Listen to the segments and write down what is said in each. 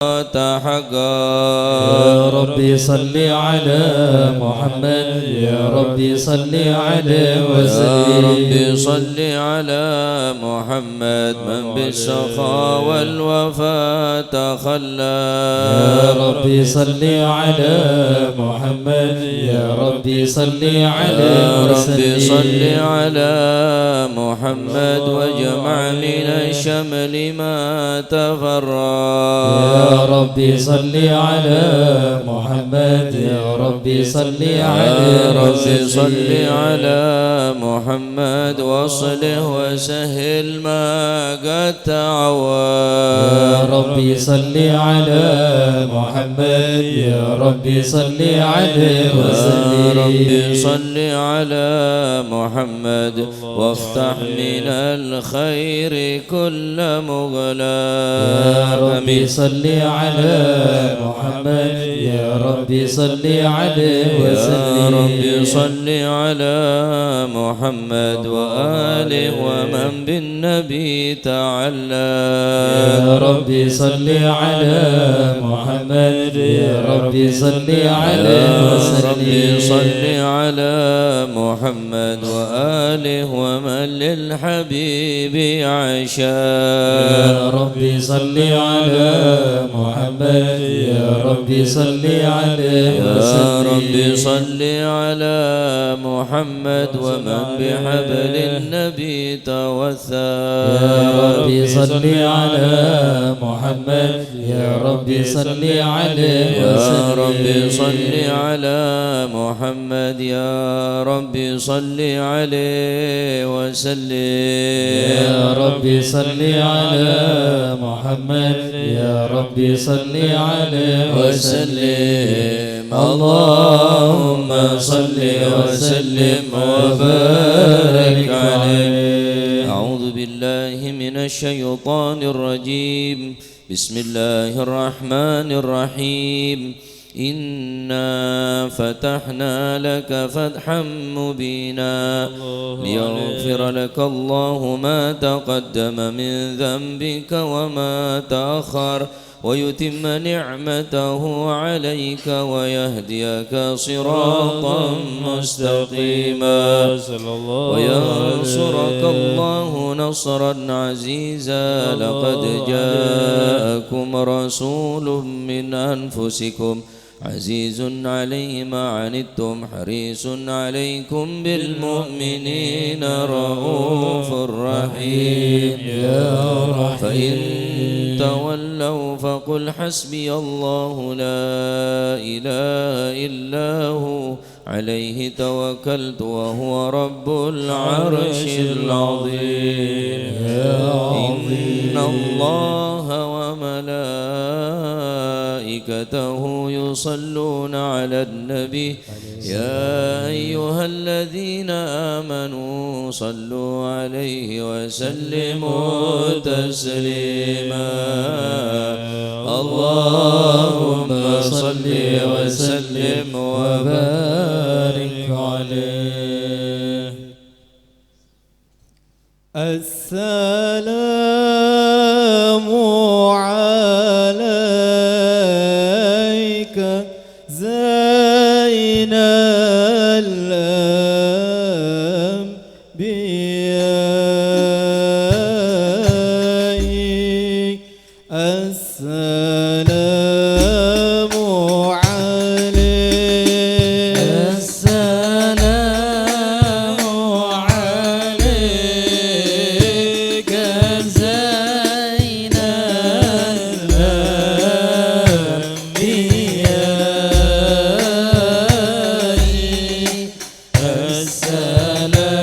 حقا. يا ربي صل على محمد يا ربي صل عليه وسلم. يا ربي صل على محمد من بالسخاء والوفاء تخلى. يا ربي صل على محمد يا ربي صل عليه وسلم. يا ربي صل على محمد واجمع من الشمل ما تفرق. يا ربي صل على محمد يا ربي صل عليه يا ربي وسلم. صل على محمد واصله وسهل ما قد تعود. يا ربي صل على محمد يا ربي صل عليه وسلم. يا ربي صل على محمد وافتح من الخير كل مغلاق. يا ربي صل على محمد يا ربي صل عليه وسلم. يا ربي صل على محمد وآله ومن بالنبي تعلى. يا ربي صل على محمد يا ربي صل عليه وسلم. يا ربي صل على محمد وآله ومن للحبيب عشا. يا ربي صل على محمد يا ربي صل عليه وسلم. يا ربي صل على محمد ومن بحبل النبي توثى. يا ربي صل على محمد يا ربي صل عليه وسلم. يا ربي صل على محمد يا ربي صل عليه وسلم. يا ربي صل على محمد يا ربي صل عليه وسلم. اللهم صل وسلم وبارك عليه. أعوذ بالله من الشيطان الرجيم. بسم الله الرحمن الرحيم. إنا فتحنا لك فتحا مبينا ليغفر لك الله ما تقدم من ذنبك وما تأخر ويتم نعمته عليك ويهديك صراطا مستقيما وينصرك الله نصرا عزيزا. لقد جاءكم رسول من أنفسكم عزيز عليه ما عنتم حريص عليكم بالمؤمنين رؤوف رحيم. فإن تولوا فقل حسبي الله لا إله إلا هو عليه توكلت وهو رب العرش العظيم. إن الله وملائكته يصلون على النبي يا أيها الذين آمنوا صلوا عليه وسلموا تسليما. اللهم صل وسلم وبارك عليه. السلام عليك زين الأنبياء. السلام عليك. السلام عليك زين الأنبياء. السلام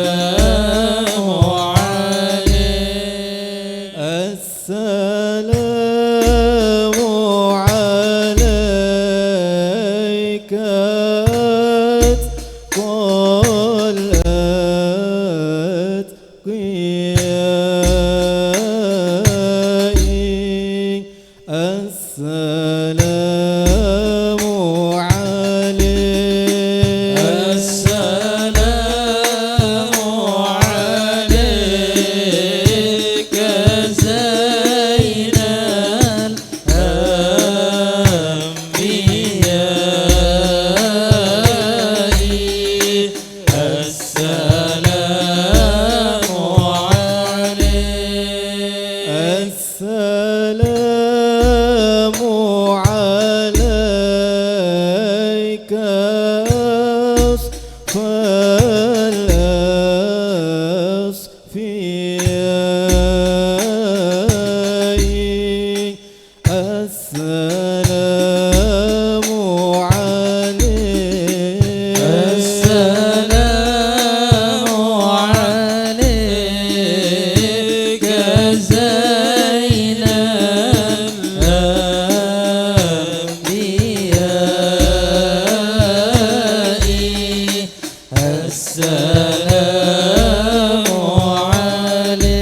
عليك. السلام عليك قلت قيائي. السلام عليك. السلام عليك زين الأنبياء. السلام عليك السلام عليك زين الأنبياء السلام عليك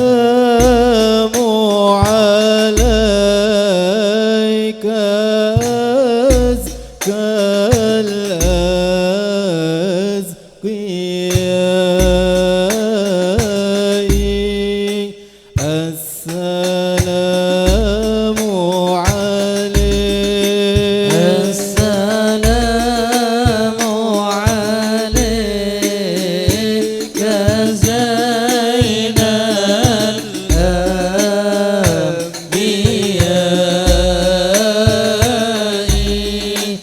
السلام عليك أزكى الأزكياء السلام عليك السلام عليك زين الأنبياء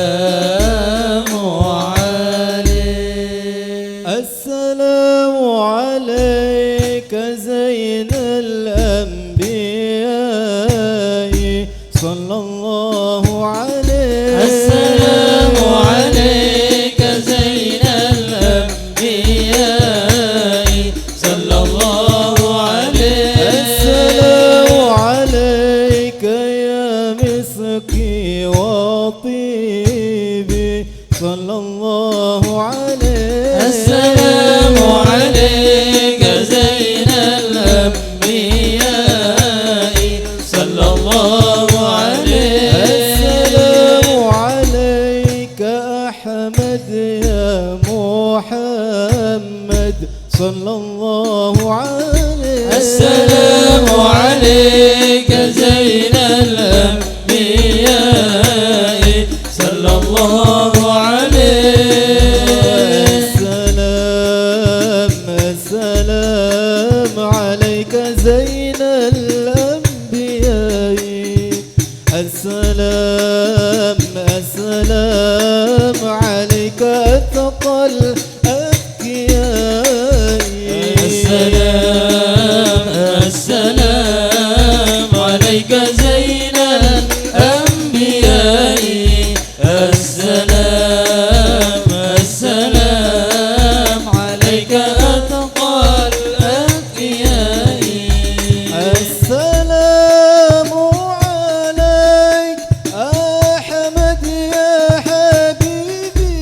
السلام عليك السلام عليك زين الأنبياء صلى الله عليه السلام عليك زين الأنبياء صلى الله عليه السلام عليك يا مسكي وطيبي صلى الله عليه السلام عليك زين الأنبياء صلى الله عليه السلام عليك أحمد يا محمد صلى الله عليه السلام عليك زين الأنبياء صلى الله عليه السلام عليك زين الأنبياء السلام عليك أتقى الأذكياء السلام عليك زين الأنبياء السلام عليك أتقى الأذكياء السلام عليك أحمد يا حبيبي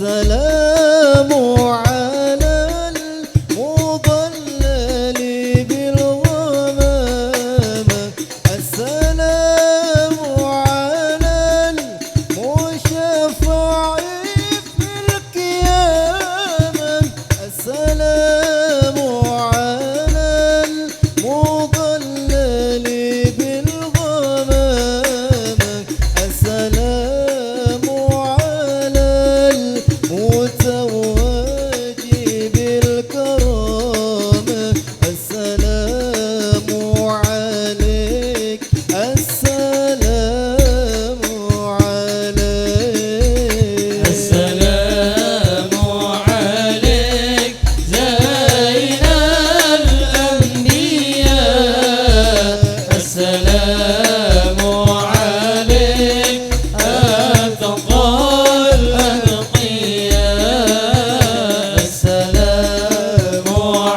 السلام على المضلل بالغمامة السلام على المشفع في القيامة السلام على المضلل بالغمامة السلام على المتوج بالكرامة السلام عليك السلام عليك السلام عليك زين الأنبياء السلام عليك أتقى الأتقياء السلام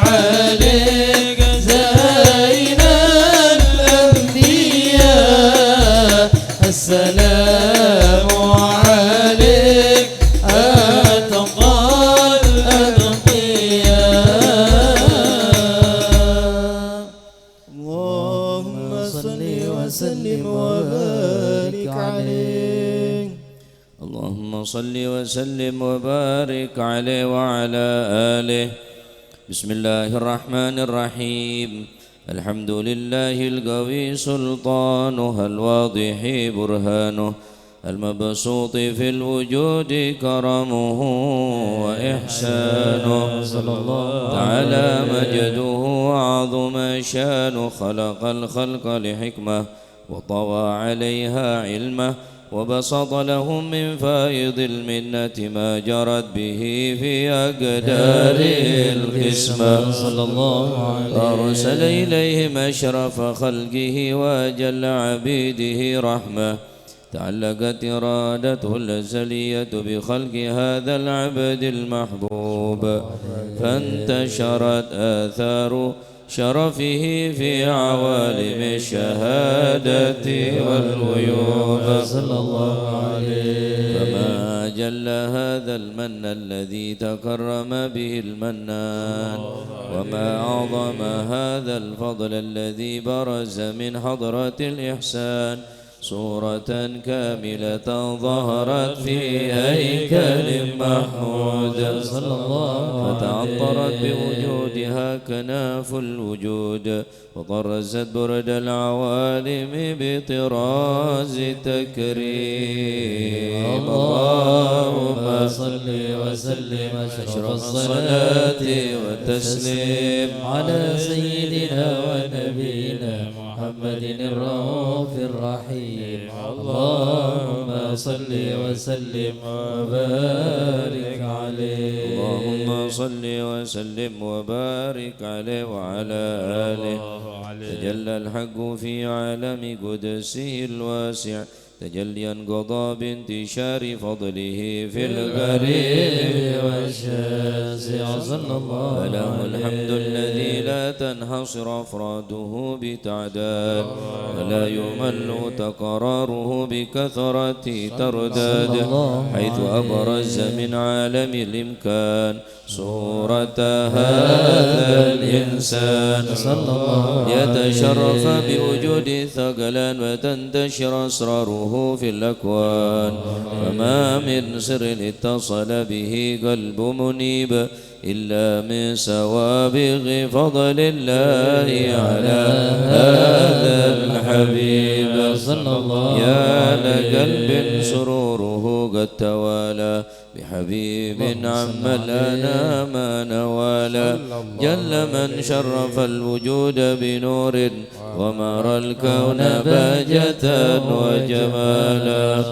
عليك زين الأنبياء السلام عليك أتقى الأتقياء اللهم صل وسلم وبارك عليه اللهم صل وسلم وبارك عليه وعلى آله. بسم الله الرحمن الرحيم. الحمد لله القوي سلطانه الواضح برهانه المبسوط في الوجود كرمه وإحسانه صلى الله تعالى مجده وعظم شانه خلق الخلق لحكمة وطوى عليها علمه وبسط لهم من فائض المنة ما جرت به في أقدار القسمة صلى الله عليه أرسل إليهم أشرف خلقه وأجل عبيده رحمة تعلقت إرادته الأزلية بخلق هذا العبد المحبوب فانتشرت آثار شرفه في عوالم الشهادة والغيوب صلى الله عليه فما جل هذا المن الذي تكرم به المنان وما أعظم هذا الفضل الذي برز من حضرة الإحسان صورة كاملة ظهرت في هيكل محمود صلى الله عليه فتعطرت بوجودها كناف الوجود وطرزت برد العوالم بطراز تكريم اللهم صل وسلم أشرف الصلاة والتسليم على سيدنا ونبينا محمد الرؤوف الرحيم اللهم صل وسلم وبارك عليه اللهم صل وسلم وبارك عليه وعلى آله تجلى الحق في عالم قدسه الواسع تجليا قضى بانتشار فضله في الغريب والشاسع صلى الله فله عليه الحمد الذي لا تنحصر أفراده بتعداد ولا يمل تقراره بكثرة ترداد حيث أبرز من عالم الإمكان صورة هذا الإنسان يتشرف بوجود ثقلان وتنتشر أسراره في الأكوان فما من سر اتصل به قلب منيب إلا من سوابغ فضل الله على هذا الحبيب صلى الله يا لقلب سروره قد توالى بحبيب عم الأنام نوالا جل من شرف الوجود بنور ومر الكون بهجة وجمالا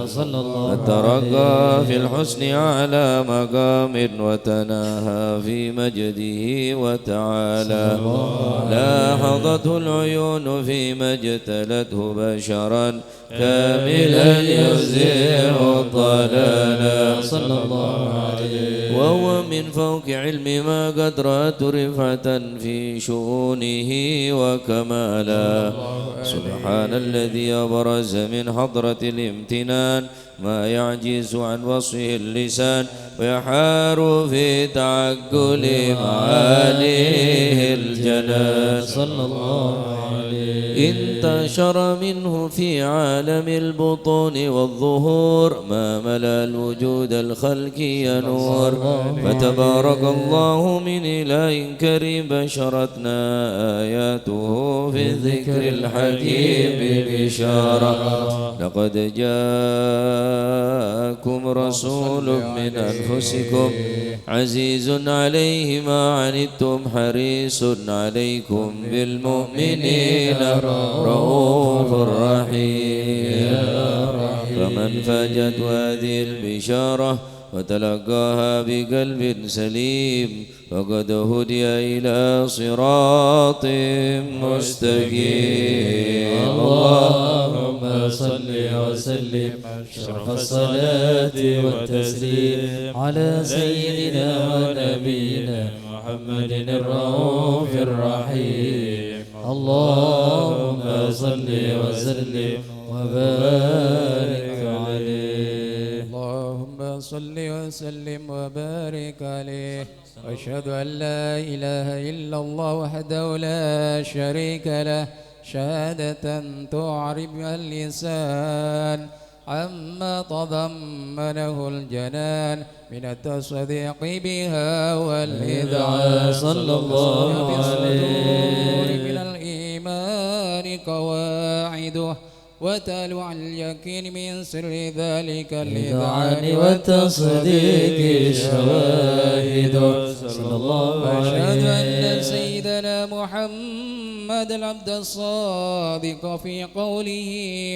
ترقى في الحسن على مقام وتناهى في مجده وتعالى لاحظته العيون فيما اجتلته بشرا كاملا يزيع الضلالا صلى الله عليه وهو من فوق علم ما قد رأت رفعة في شؤونه وكمالا سبحان الذي أبرز من حضرة الامتنان ما يعجز عن وصفه اللسان ويحار في تعقل معاليه الجنان صلى الله عليه. انتشر منه في عالم البطون والظهور ما ملأ الوجود الخلقي نور فتبارك الله من إله كريم بشرتنا آياته في الذكر الحكيم بشارة لقد جاءكم رسول من أنفسكم عزيز عليه ما عنتم حريص عليكم بالمؤمنين رؤوف رحيم فمن فاجت هذه البشارة وتلقاها بقلب سليم فقد هدي إلى صراط مستقيم. اللهم صل وسلم أشرف الصلاة والتسليم على سيدنا ونبينا محمد الرؤوف الرحيم. اللهم صل وسلم وبارك عليه. اللهم صل وسلم وبارك عليه. واشهد ان لا اله الا الله وحده لا شريك له شهادة تعرب بها اللسان عما تضمنه الجنان من التصديق بها والإذعان. صلى الله عليه. من الإيمان قواعده وتلوع اليقين من سر ذلك الإذعان والتصديق الشواهد. صلى الله عليه. وأشهد أن سيدنا محمد العبد الصادق في قوله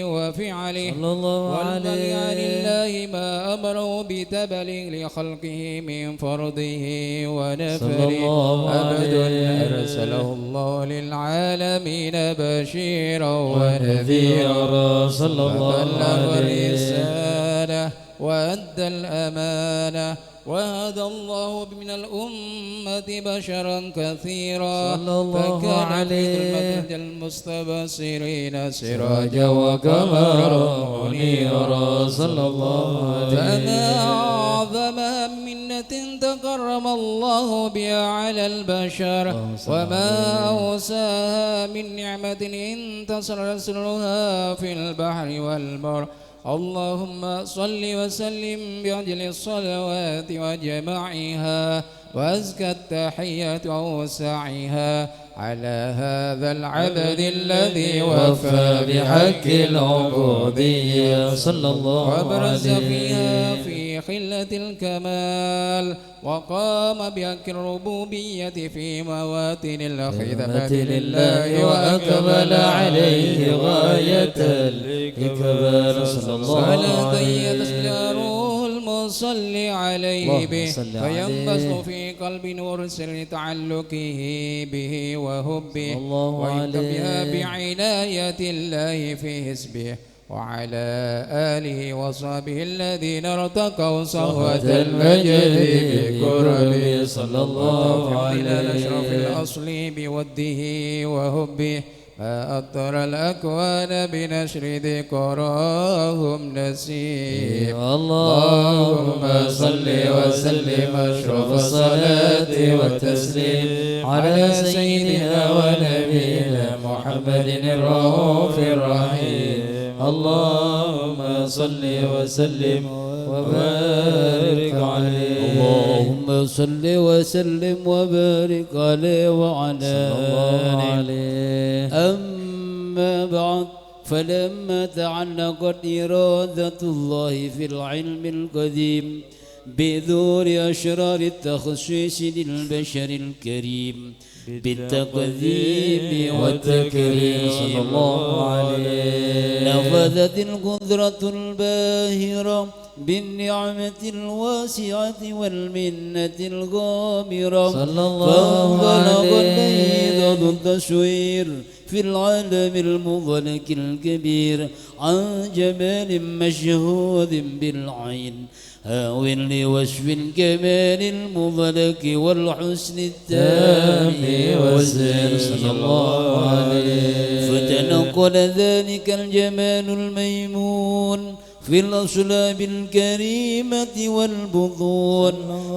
وفعله صلى الله والبني عن عليه. الله ما أمره بتبليغ لخلقه من فرضه ونفره صلى الله أبد عليه. أرسله الله للعالمين بشيرا ونذيرا صلى الله فبلغ عليه. الرسالة وأدى الأمانة وهدى الله من الأمة بشرا كثيرا صلى الله فكان عليه. خدمة المستبصرين سراجا وقمرا منيرا. صلى الله عليه. فما أعظم منة تكرم الله بها على البشر وما أوساها من نعمة انتصر رسلها في البحر والبر. اللهم صل وسلم بعجل الصلوات وجماعها وأزكى التحية وأوسعها على هذا العبد الذي وفى بحق العبودية. صلى الله وبرز عليه. فيها في خلة الكمال وقام بحق الربوبية في مواتن الخدمة لله وأكمل عليه غاية الإكمال. صلى الله صلاة عليه. يتسلره المصلي عليه به اللهم صل عليه. فينبسط في قلب نور سر تعلقه به وهبه الله ويكتب بها عليه. بعناية الله في حسبه وعلى آله وصحبه الذين ارتقوا صهوة المجد بكرمه. صلى الله على عليه. أشرف الأصل بوده وهبه ما أطر الأكوان بنشر ذكراهم نسيم. اللهم صل وسلم أشرف الصلاة والتسليم على سيدنا ونبينا محمد الرؤوف الرحيم. اللهم صل وسلم وبارك عليه. اللهم صل وسلم وبارك عليه وعلى آله. أما بعد فلما تعلقت إرادة الله في العلم القديم بذور أشرار التخصيص للبشر الكريم بالتقديم والتكريم. صلى الله عليه. نفذت القدرة الباهرة بالنعمة الواسعة والمنة الغامرة صلى الله عليه. فانطلق البيض ذو التشوير في العالم المضلك الكبير عن جمال مشهود بالعين هاو لوصف الكمال المضلك والحسن التام والسير صلى الله عليه فتنقل ذلك الجمال الميمون في الأصلاب الكريمة والبطون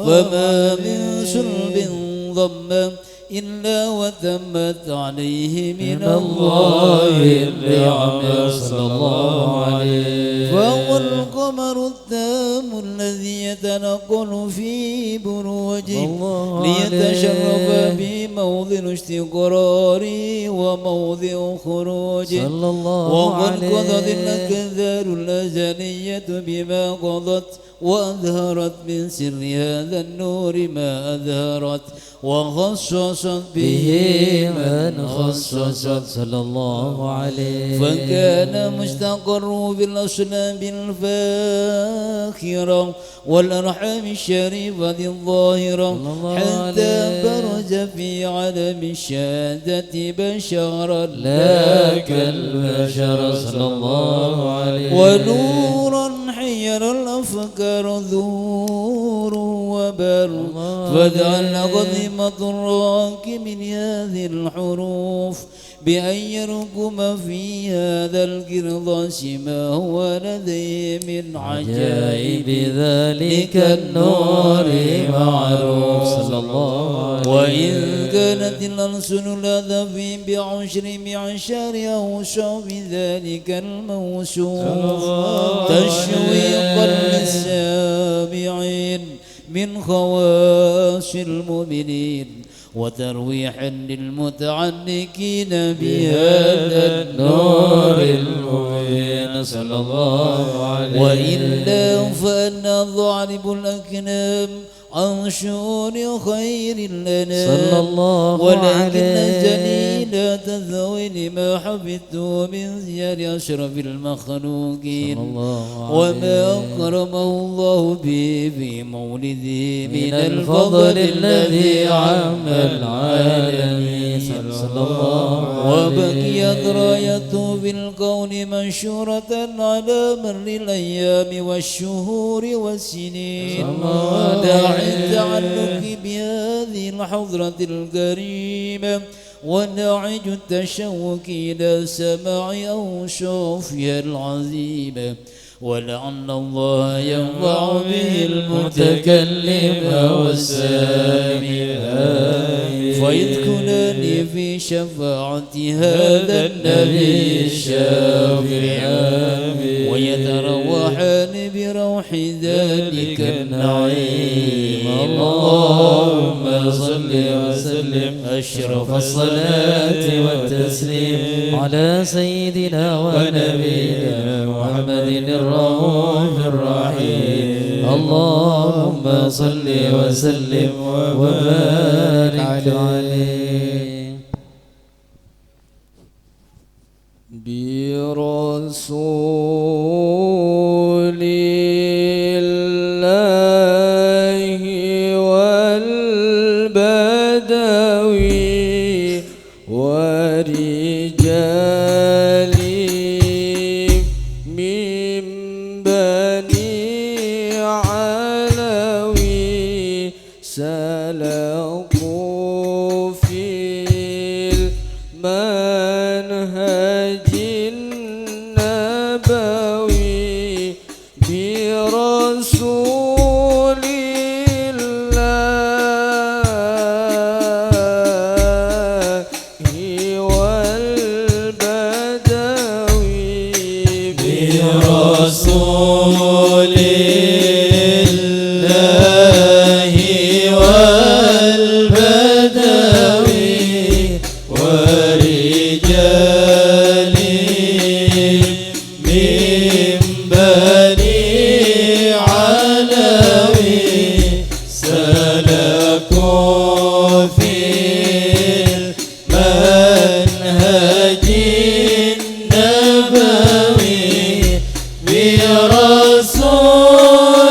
فما من صلب ضم إلا وتمت عليه من الله النعمة صلى الله عليه فهو القمر التام الذي يتنقل في بروجه ليتشرف بموضع استقراره وموضع خروجه وقد قضت الأكثار الأزلية بما قضت وأظهرت من سر هذا النور ما أظهرت وخصصت به من خصصت صلى الله عليه فكان مستقر بالأصلاب الفاخرة والأرحام الشريفة الظاهرة حتى برز في عالم الشهادة بشرا لا كالبشر صلى الله عليه ونورا حير الأفكار ذور وبر فجعل غضمة الراكب من هذه الحروف بأن يرقم في هذا القرطاس ما هو لديه من عجائب ذلك النور معروف صلى الله عليه وإن كانت الألسن لذفي بعشر معشر أوصاف ذلك الموصوف تشويقا للسامعين من خواص المؤمنين وترويحا للمتعنقين بهذا النور المبين صلى الله عليه وإلا فأنا ضارب الأكنام عن شؤون خير لنا صلى الله ولكن الجليل تذوين ما حفظت من زيار أشرف المخلوقين وما أكرمه الله به في مولده من الفضل الذي عم العالمين صلى الله عليه وبقيت رايته في الكون منشورة على مر الأيام والشهور والسنين التعلق بهذه الحضرة الكريمة ونعج التشوق إلى سماع أوصافها العظيمة ولعل الله ينفع به المتكلم والسامع فيدخلني في شفاعة هذا النبي الشافع ويتروحان بروح ذلك النعيم اللهم صل وسلم أشرف الصلاة والتسليم على سيدنا ونبينا محمد الرؤوف الرحيم اللهم صل وسلم وبارك عليه برسول الله والبدوي ورجال من بني علوي سلكوا في المنهج النبوي برسول الله والبدوي برسول الله والبدوي ورجال من بني علوي سلكوا في المنهج النبوي برسول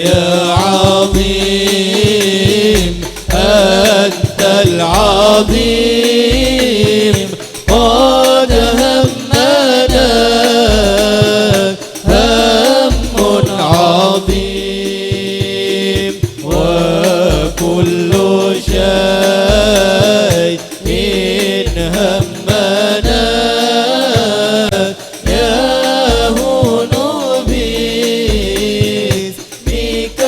يا عظيم أنت العظيم قد همنا هم عظيم وكل شيء همنا يهون باسمك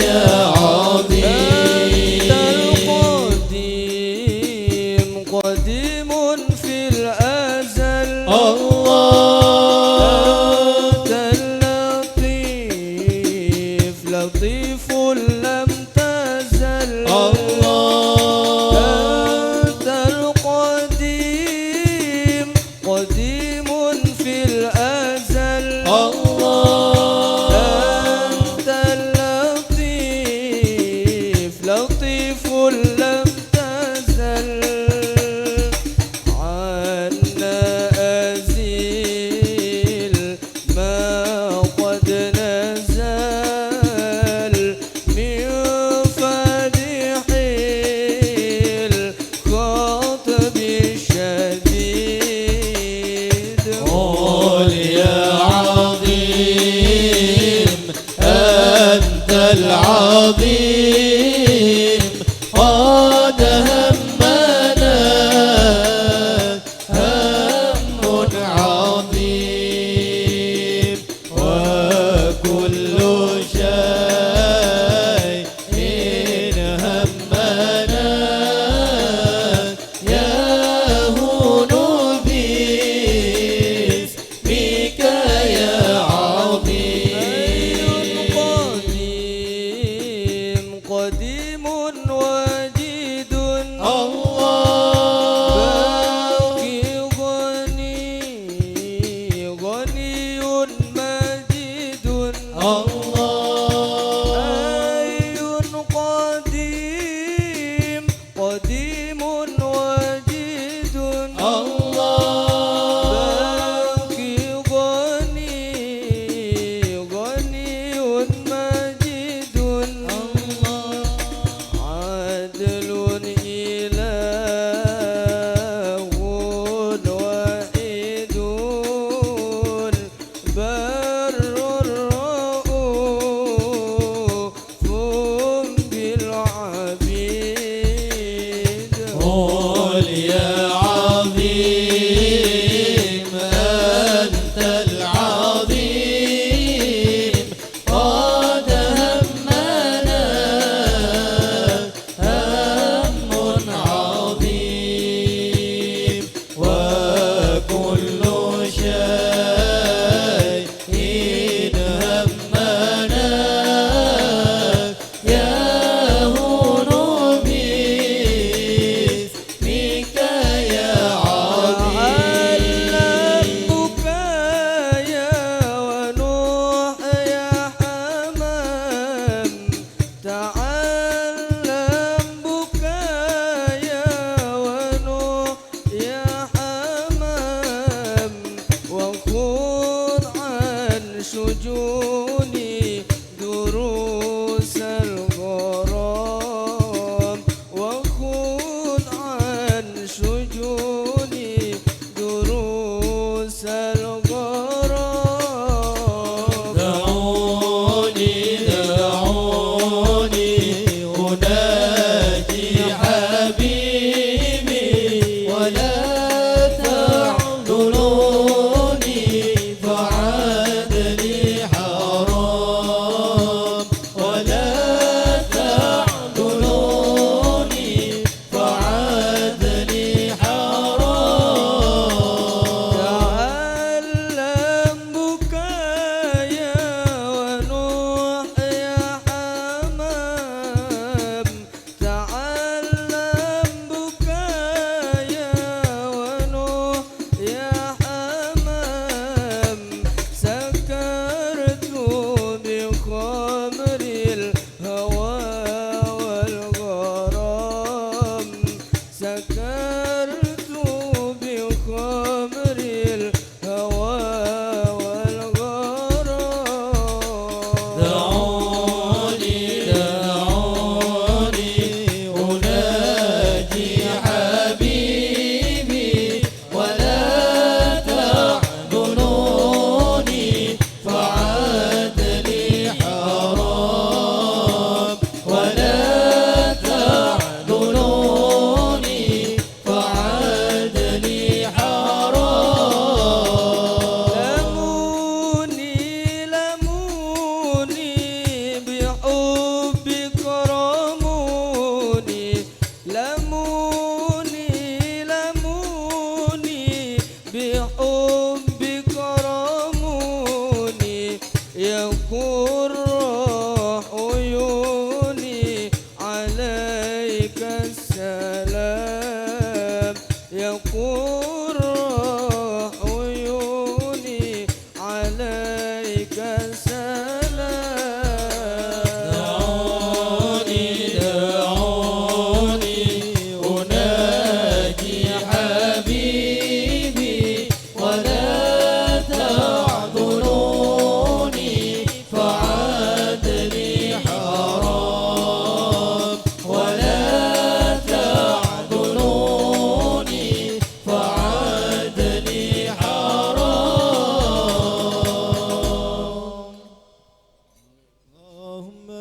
يا عظيم القديم قديم في الأزل الله أنت اللطيف لطيف لم تزل الله أنت القديم قديم في الأزل الله أنت اللطيف لطيف لم تزل عنا أزيل ما قد نزل من فدح الخطب الشديد قل يا عظيم أنت العظيم قد همنا هم عظيم وكل شيء همنا يهون باسمك يا عظيم قديم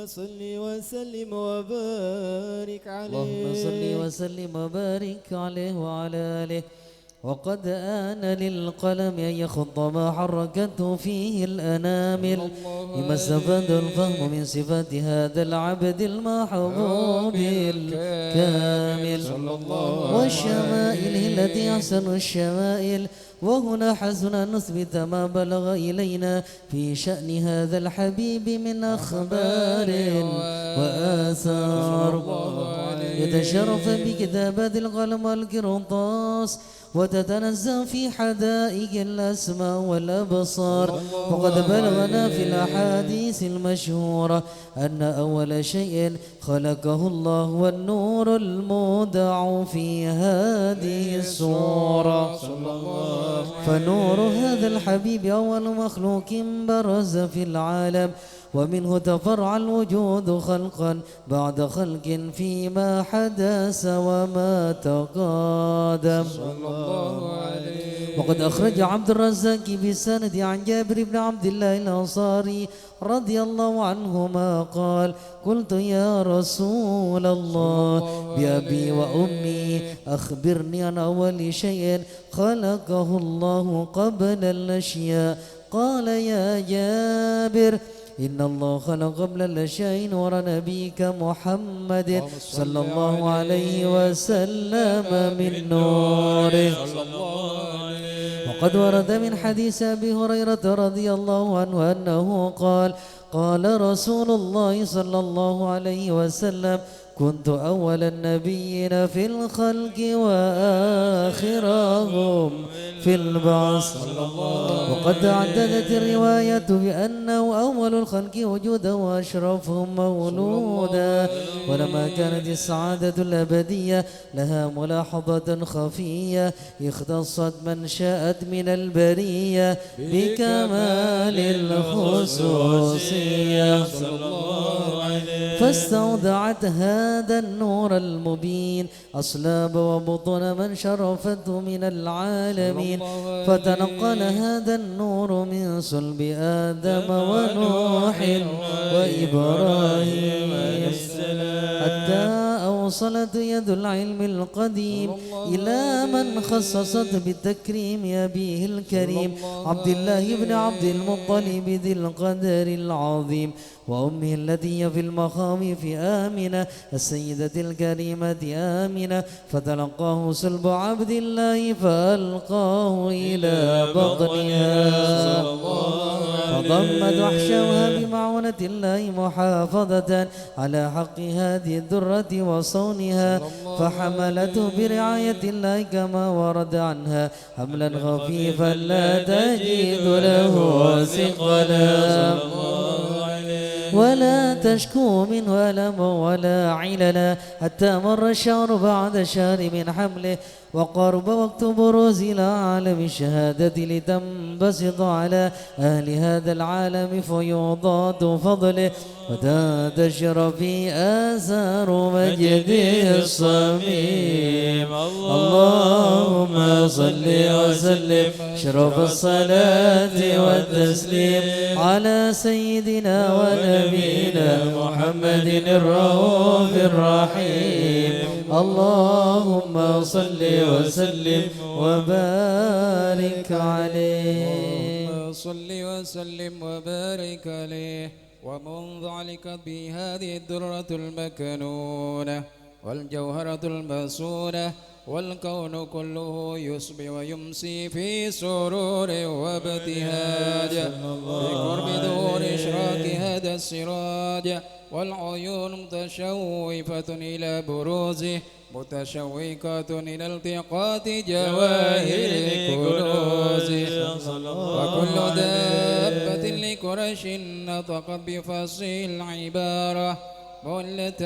صل وسلم وبارك عليه اللهم صل وسلم وبارك عليه وعلى آله. وقد آن للقلم أن يخط ما حركته فيه الأنامل لما استفاد الفهم من صفات هذا العبد المحبوب الكامل والشمائل التي أحسن الشمائل. وهنا حسن أن نثبت ما بلغ إلينا في شأن هذا الحبيب من أخبار وآثار. يتشرف بكتابات القلم والقرطاس وتتنزه في حدائق الأسماء والأبصار. وقد بلغنا في الأحاديث المشهورة أن أول شيء خلقه الله والنور المودع في هذه السورة. فنور هذا الحبيب أول مخلوق برز في العالم، ومنه تفرع الوجود خلقا بعد خلق فيما حدث وما تقادم. وقد أخرج عبد الرزاق بسند عن جابر بن عبد الله الأنصاري رضي الله عنهما قال: قلت يا رسول الله بأبي وأمي أخبرني عن أول شيء خلقه الله قبل الأشياء. قال: يا جابر إن الله خلق قبل الأشياء نور نبيك محمد صلى الله عليه وسلم من نوره. وقد ورد من حديث أبي هريرة رضي الله عنه أنه قال: قال رسول الله صلى الله عليه وسلم: كنت أول النبيين في الخلق وآخرهم في البعث. وقد تعددت الرواية بأنه أول الخلق وجودا وأشرفهم مولودا. ولما كانت السعادة الأبدية لها ملاحظة خفية اختصت من شاءت من البرية بكمال الخصوصية، فاستودعت هذا النور المبين أصلاب وبطن من شرفته من العالمين، فتنقل هذا النور من صلب آدم ونوح وإبراهيم حتى أوصلت يد العلم القديم إلى من خصصت بالتكريم أبيه الكريم عبد الله بن عبد المطلب ذي القدر العظيم، وأمه التي هي في المخام في آمنة السيدة الكريمة آمنة، فتلقاه صلب عبد الله فألقاه إلى بطنها، فضمت وحشوها بمعونة الله محافظة على حق هذه الذرة وصونها، فحملته برعاية الله كما ورد عنها حملا خفيفا لا تجد له ثقلا ولا تشكو منه ألم ولا عللا، حتى مر الشهر بعد شهر من حمله، وقرب وقت بروز إلى عالم الشهادة لتنبسط على أهل هذا العالم فيوضات فضله، وتنتشر في آثار مجده الصميم. اللهم صل وسلم شرف الصلاة والتسليم على سيدنا ونبينا محمد الرؤوف الرحيم. اللهم صل وسلم وبارك عليه. اللهم صل وسلم وبارك عليه. ومنذ علقت بهذه الدرة المكنونة والجوهرة المسونة، والكون كله يصبح ويمسي في سرور وابتهاج بقرب ظهور إشراق هذا السراج، والعيون متشوفة إلى بروزه متشوقة إلى التقاط جواهر الكنوز، وكل دابة لقريش نطقت بفصيح العبارة ملة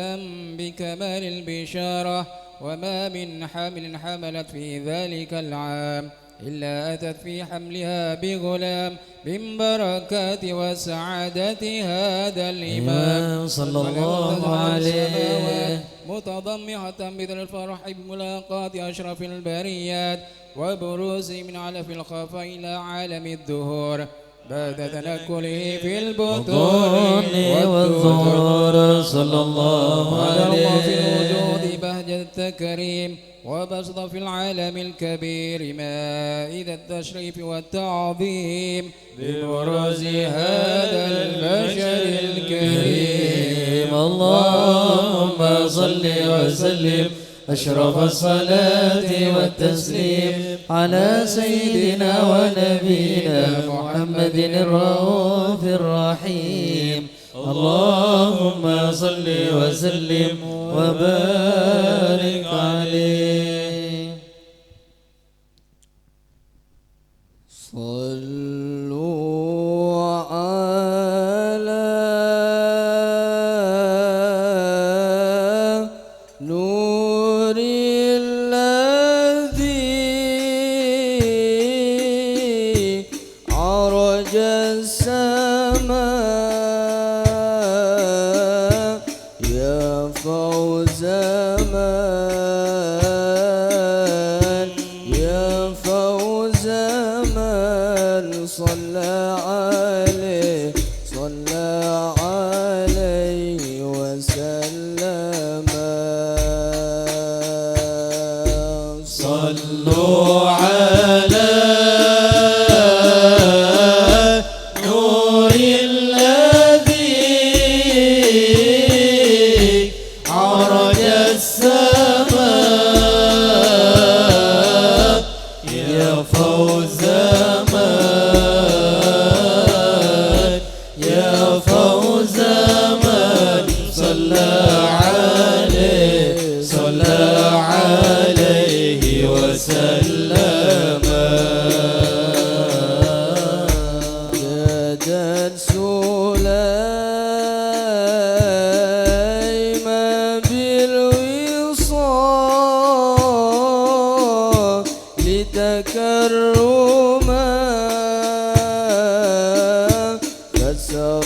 بكمال البشارة، وما من حامل حملت في ذلك العام إلا أتت في حملها بغلام من بركات وسعادة هذا الإمام صلى الله عليه، متضمعة بذل الفرح بملاقاة أشرف البريات وبروز من علف الخفا إلى عالم الدهور بعد تنكله في البطون والظهور صلى الله عليه في عليه الوجود بهجة التكريم وبسط في العالم الكبير مائدة التشريف والتعظيم ببرز هذا البشر الكريم. اللهم صل وسلم أشرف الصلاة والتسليم على سيدنا ونبينا محمد الرؤوف الرحيم. اللهم صل وسلم وبارك عليه. صلوا على نور الذي عرج السماء يا فوز من يا فوز من صلى عليه وسلم. صلوا على نور الذي عرج السماء يا فوز من يا فوز من صلى عليه وسلم. جدد سليمان بالوصال لتكرما فسر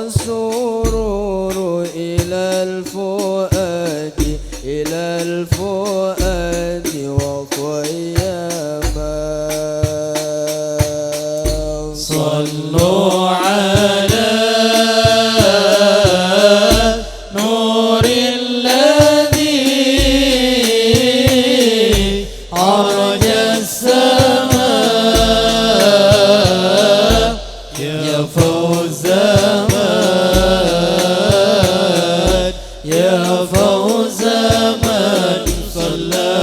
السرور إلى الفؤاد وقيما. صلوا على نور الذي عرج السماء يا فوز من يا فوز من صلى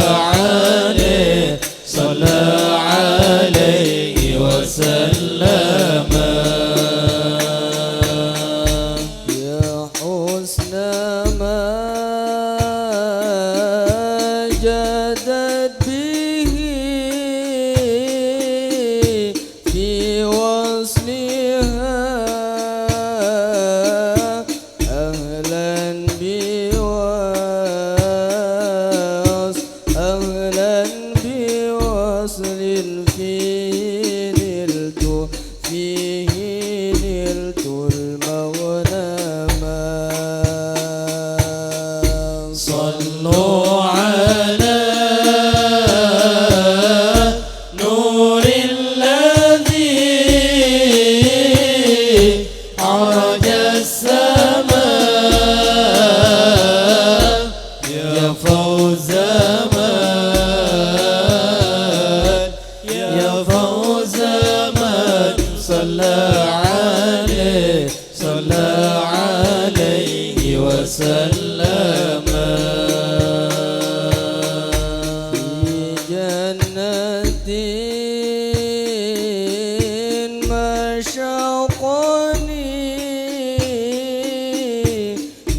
عليه وسلم. يا حسن ما جدت به في وصلها أهلا بوصل فيه نلت المغنما. صلوا على نور الذي عرج السماء يا فوز من يا فوز من صلى عليه وسلم. في جنة ما شاقني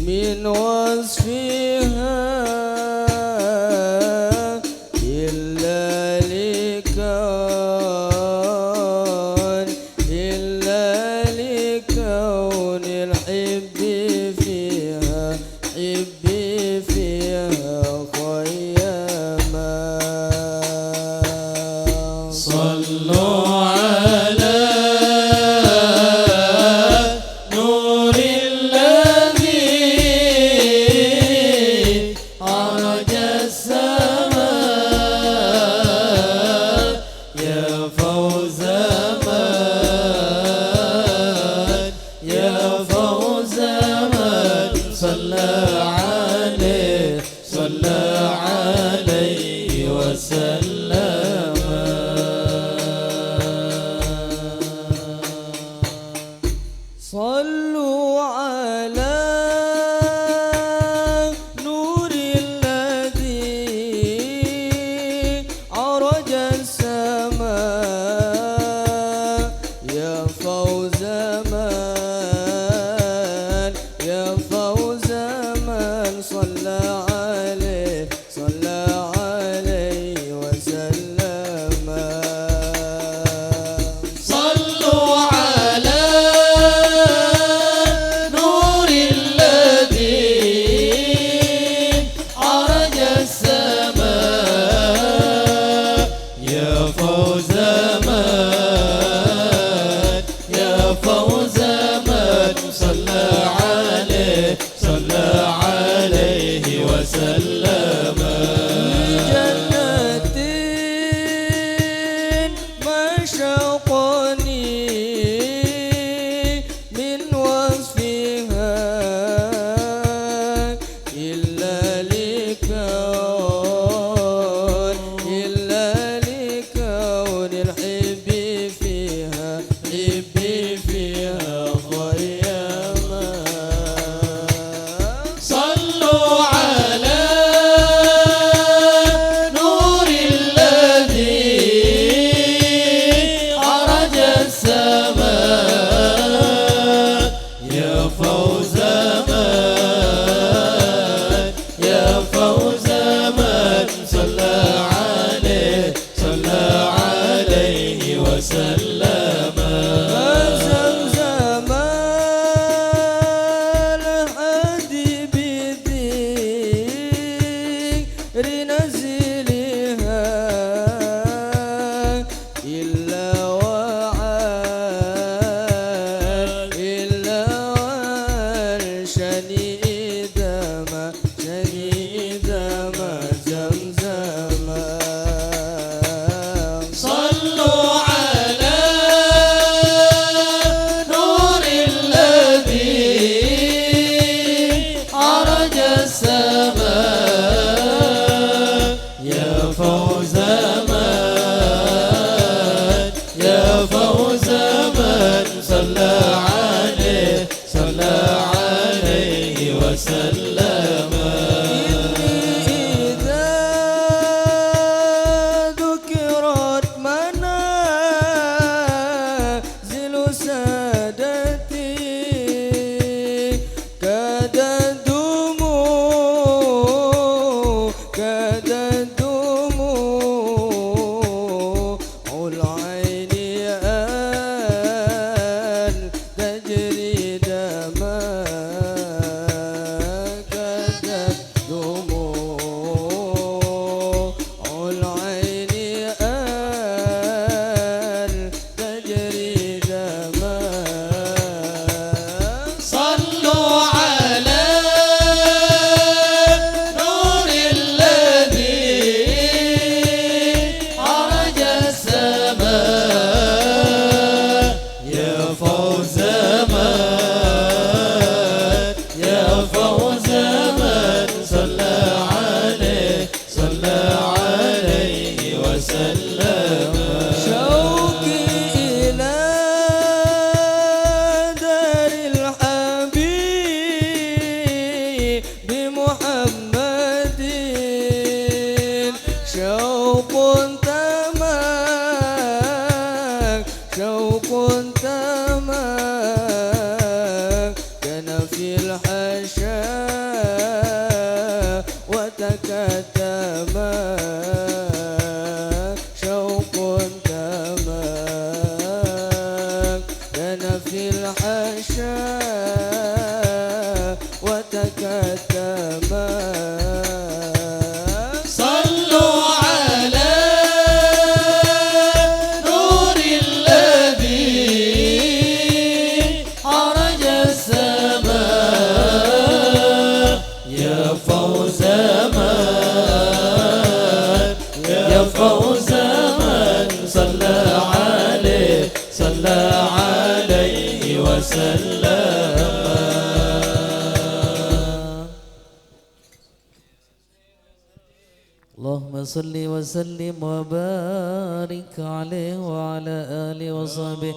من وصفها إلا لكون الحب فيها خيما. صلوا على الحب فيها خيما صلوا على نور الذي عرج السماء يا فوز من يا فوز من صلى عليه وسلم زمزم الهادي بذكر نزلها إلا وعال شني دما زمزم صلوا على نور الذي عرج السماء يا فوز من يا فوز من صلى عليه وسلم إذا ذكرت منازل سادتي كادت دموع العين أن تجري دما كادت دموع العين أن تجري دما صلوا على نور الذي عرج السماء يا فوز من يا فوز من صلى عليه وسلم شوقي إلى دار الحبيب بمحمد شوق تمام كان في الحشا وتكتما شوق تمام كان في الحشا وتكتما صلوا على نور الذي عرج السماء يا فوز من يا فوز من صلى عليه وسلم اللهم صل وسلم وبارك عليه وعلى آله وصحبه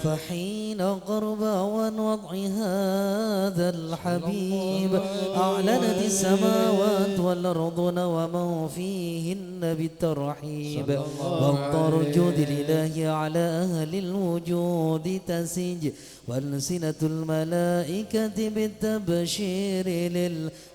فحين قرب أوان وضع هذا الحبيب أعلنت السماوات والأرض ومن فيهن بالترحيب وامطار الجود الإلهي على أهل الوجود تسج وألسنة الملائكة بالتبشير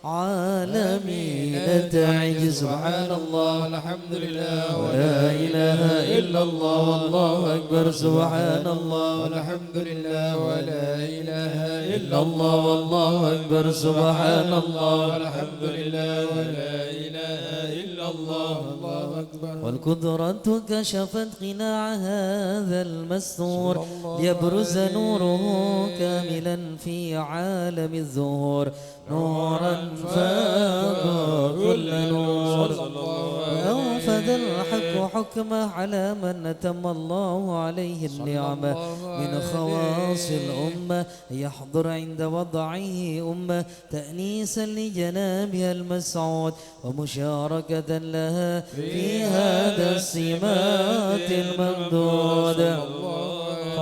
للعالمين تعج سبحان الله الحمد لله ولا إله إلا الله والله أكبر سبحان الله والحمد لله ولا إله إلا الله والله أكبر سبحان الله والحمد لله ولا إله إلا الله والله أكبر والقدرة كشفت قناع هذا المستور ليبرز نوره كاملا في عالم الظهور نورا فاق كل نور وأنفذ الحق حكمه على من أتم الله عليه النعمة من خواص الأمة يحضر عند وضعه أمة تأنيسا لجنابها المسعود ومشاركة لها في هذا السمات الممدود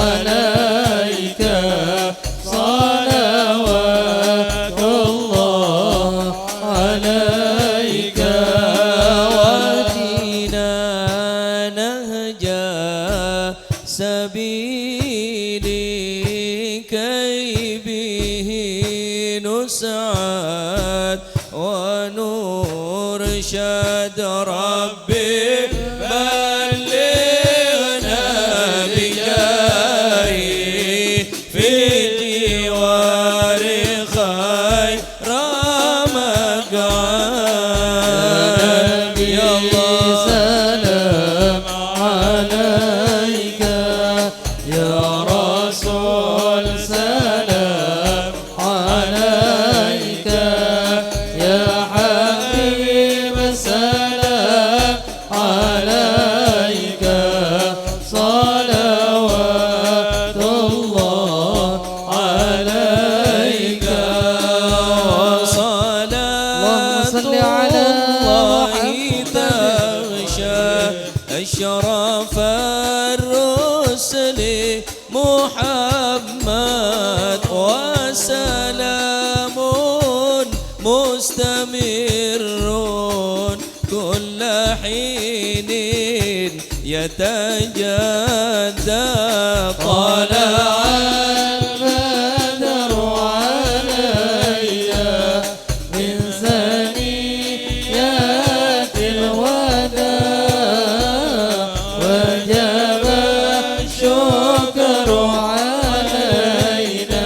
عليك صلوات الله عليك ودينا نهجا سبيلي كي به نسعد ونرشد ربي بلغنا بجاهي في جوار خير مقعد يا الله سلام عليك يا رسول سلام عليك يا حبيب سلام عليك صلوات الله عليك وصلاة صل على الله محمد. تغشى أشرف الرسل محمد وسلام مستمر كل حين يتجدد طلع البدر علينا من ثنيات الوداع وجب الشكر علينا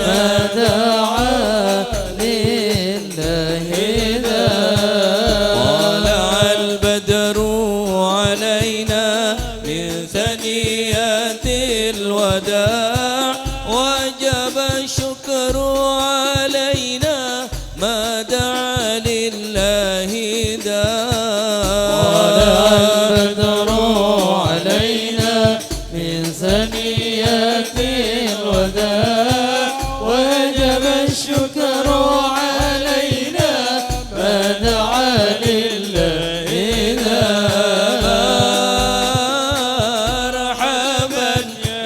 ما دعا لله طلع البدر علينا من ثنيات الوداع وجب الشكر علينا ما دعا لله طلع داع البدر علينا من ثنيات الوداع وجب الشكر علينا ما دعا لله مرحبا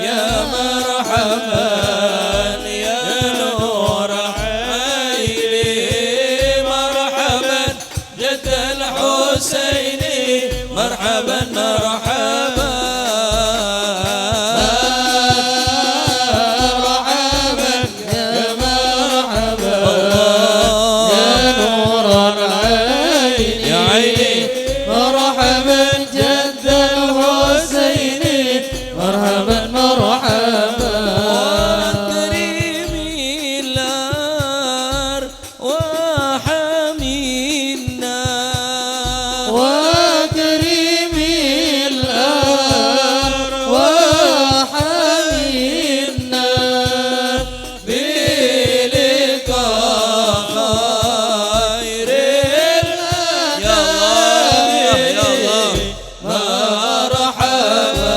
يا مرحبا يا نور عيني مرحبا جد الحسين مرحبا مرحبا مرحبا يا مرحبا يا نور العين يا عيني مرحبا جد الحسين مرحبا مرحبا وكريمي الار وحمينا وكريم الأرض وحمينا بلقاء خير يا الله مرحبا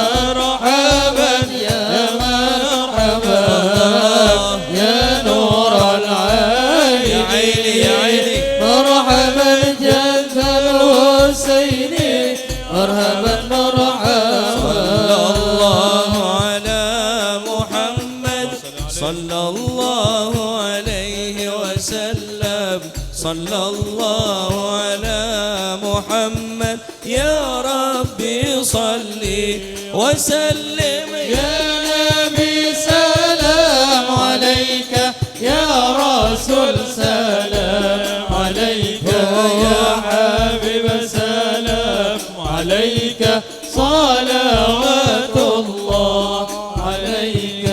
مرحبا يا مرحبا يا نور العين يا عيني يا عيني مرحبا جد الحسين مرحبا مرحبا صلى الله عليه وسلم صلى الله على محمد يا ربي صلي وسلم يا نبي سلام عليك يا رسول سلام عليك يا حبيب سلام عليك صلوات الله عليك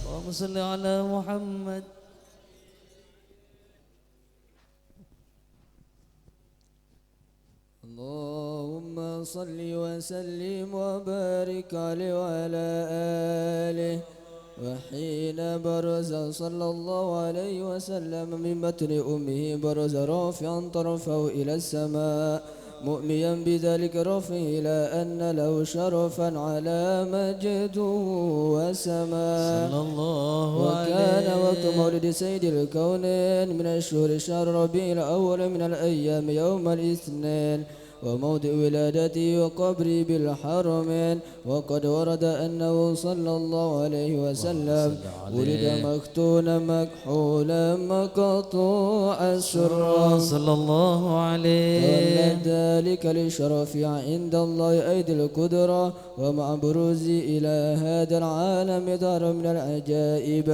اللهم صل على محمد. اللهم صل وسلم وبارك عليه وعلى آله وحين برز صلى الله عليه وسلم من بطن أمه برز رافعا طرفه إلى السماء مؤميا بذلك رفع إلى أن له شرفا على مجد وسماء. صلى الله وكان عليه. وقت مولد سيد الكونين من الشهور شهر ربيع الأول من الأيام يوم الاثنين، وموضع ولادته وقبره بالحرمين. وقد ورد أنه صلى الله عليه وسلم ولد مختونا مكحولا مقطوع السر صلى الله عليه. وأن ذلك للشرف عند الله أيدي القدرة، ومع بروزه إلى هذا العالم ظهر من العجائب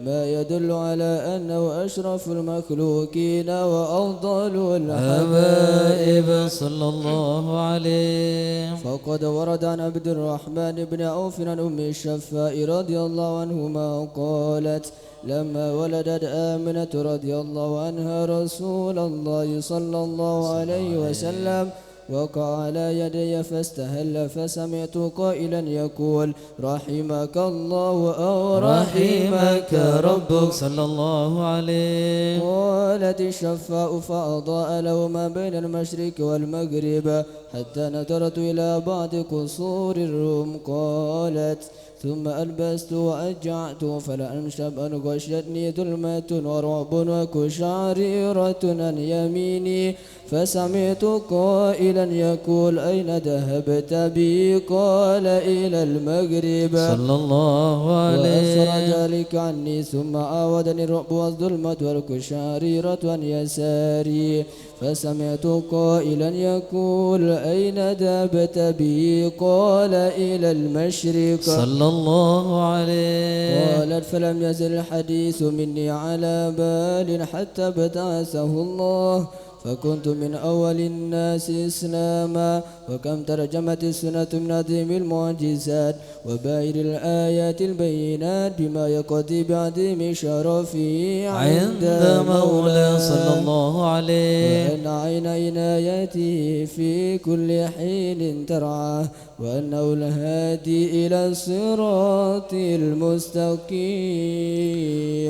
ما يدل على أنه أشرف المخلوقين وأفضل الحبائب صلى الله عليه. فقد ورد عن عبد الرحمن بن عوف عن أم الشفاء رضي الله عنهما قالت: لما ولدت آمنة رضي الله عنها رسول الله صلى الله عليه وسلم وقع على يدي فاستهل، فسمعت قائلا يقول: رحمك الله أو رحمك ربك. صلى الله عليه. قالت الشفاء فأضاء له ما بين المشرق والمغرب حتى نظرت إلى بعض قصور الروم. قالت: ثم ألبست وأجعت فلا أنشب أن غشتني ظلمة ورعب وكشعريرة عن يميني، فسمعت قائلا يقول: أين ذهبت بي؟ قال: إلى المغرب. صلى الله عليه. وأسر ذلك عني، ثم عاودني الرعب والظلمة والكشعريرة عن يساري، فسمعت قائلا يقول: أين ذهبت بي؟ قال: إلى المشرق. صلى الله عليه. قالت: فلم يزل الحديث مني على بال حتى ابتعثه الله، فكنت من أول الناس إسلاما. وكم ترجمت السنة من عظيم المعجزات وباهر الآيات البينات بما يقضي بعظيم شرفه عند مولاه صلى الله عليه. وأن عين عنايته في كل حين ترعاه، وأنه الهادي إلى الصراط المستقيم.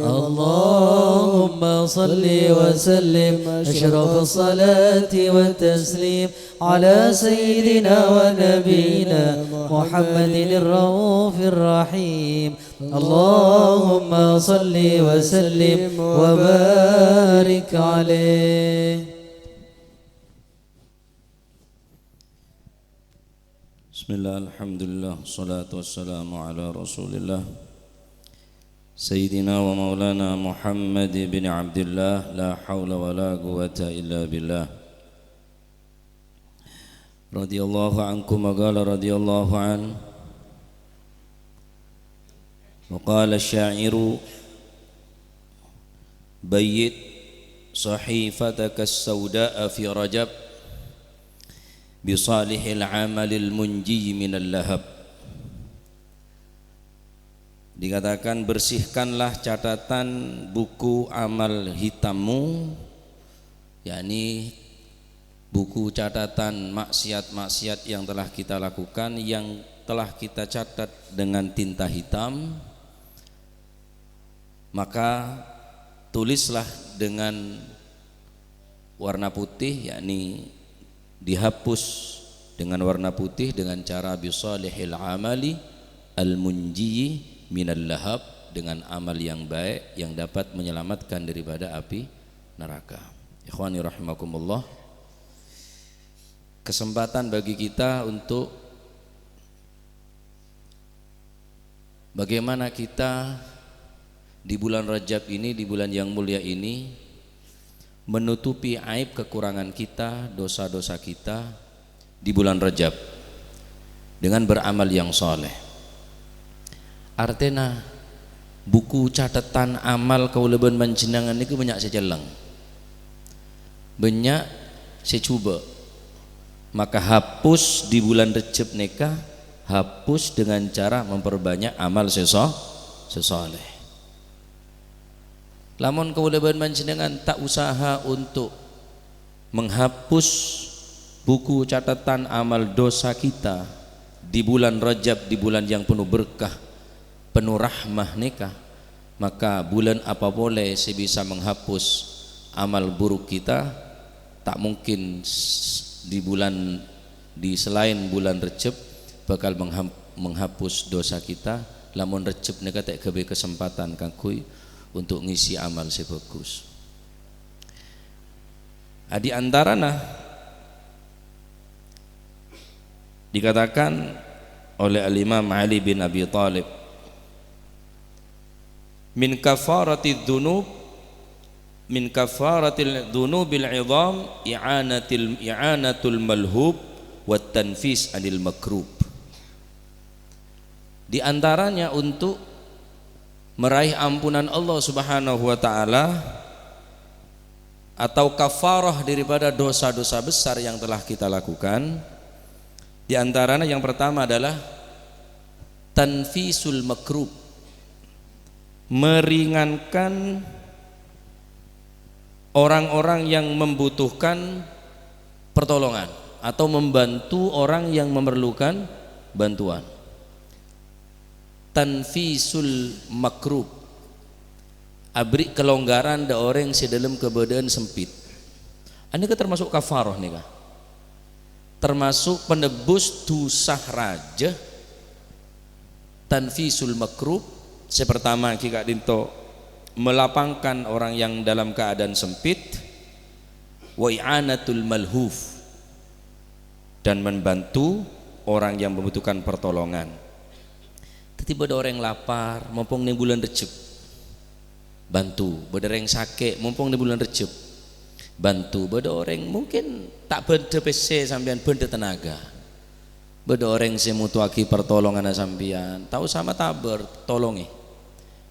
اللهم صل وسلم أشرف الصلاة والتسليم على سيدنا ونبينا محمد الرؤوف الرحيم. اللهم صل وسلم وبارك عليه. Bismillah, alhamdulillah, salatu wassalamu ala rasulillah Sayyidina wa maulana Muhammad bin Abdullah, la hawla wa la quwata illa billah. Radiyallahu ankum wa qala radiyallahu an. Wa qala asy-sya'iru bayyit sahifataka as-sawda'a fi Rajab bisalihil amalil munji minal lahab. Dikatakan, bersihkanlah catatan buku amal hitammu, yakni buku catatan maksiat-maksiat yang telah kita lakukan, yang telah kita catat dengan tinta hitam, maka tulislah dengan warna putih, yakni dihapus dengan warna putih dengan cara bisalihil amali al-munji minal lahab, dengan amal yang baik yang dapat menyelamatkan daripada api neraka. Ikhwani rahimakumullah, kesempatan bagi kita untuk bagaimana kita di bulan Rajab ini, di bulan yang mulia ini, menutupi aib kekurangan kita, dosa-dosa kita di bulan Rajab dengan beramal yang soleh. Artinya buku catatan amal kaulaban manjenengan niku banyak sejeleng, banyak secoba. Maka hapus di bulan Rajab nikah, hapus dengan cara memperbanyak amal sesoleh. Lamun kaulaban manjenengan tak usaha untuk menghapus buku catatan amal dosa kita di bulan Rajab, di bulan yang penuh berkah, penuh rahmah nikah, maka bulan apa boleh sebisa menghapus amal buruk kita, tak mungkin di selain bulan Recep bakal menghapus dosa kita. Lamun Recep nika tek kebe kesempatan kangkui untuk ngisi amal sebagus. Di antarana dikatakan oleh Al-Imam Ali bin Abi Thalib, min kafaratil dhunubil idham i'anatul malhub wat tanfis anil makrub. Di antaranya untuk meraih ampunan Allah Subhanahu wa taala atau kafarah daripada dosa-dosa besar yang telah kita lakukan. Di antaranya yang pertama adalah tanfisul makrub, meringankan orang-orang yang membutuhkan pertolongan atau membantu orang yang memerlukan bantuan. Tanfisul makrub, abri kelonggaran da orang sedalam keadaan sempit. Ini kan termasuk kafarah nih kah? Termasuk penebus dosa raja. Tanfisul makrub, sepertama kita dinto melapangkan orang yang dalam keadaan sempit, wa i'anatul malhuf, dan membantu orang yang membutuhkan pertolongan. Tiba ada orang yang lapar, mumpung nih bulan Recep, bantu. Ada orang sakit, mumpung nih bulan Recep, bantu. Ada orang mungkin tak benda PC sampean benda tenaga. Ada orang yang mutuaki pertolongan sampean, tahu sama taber tolongi.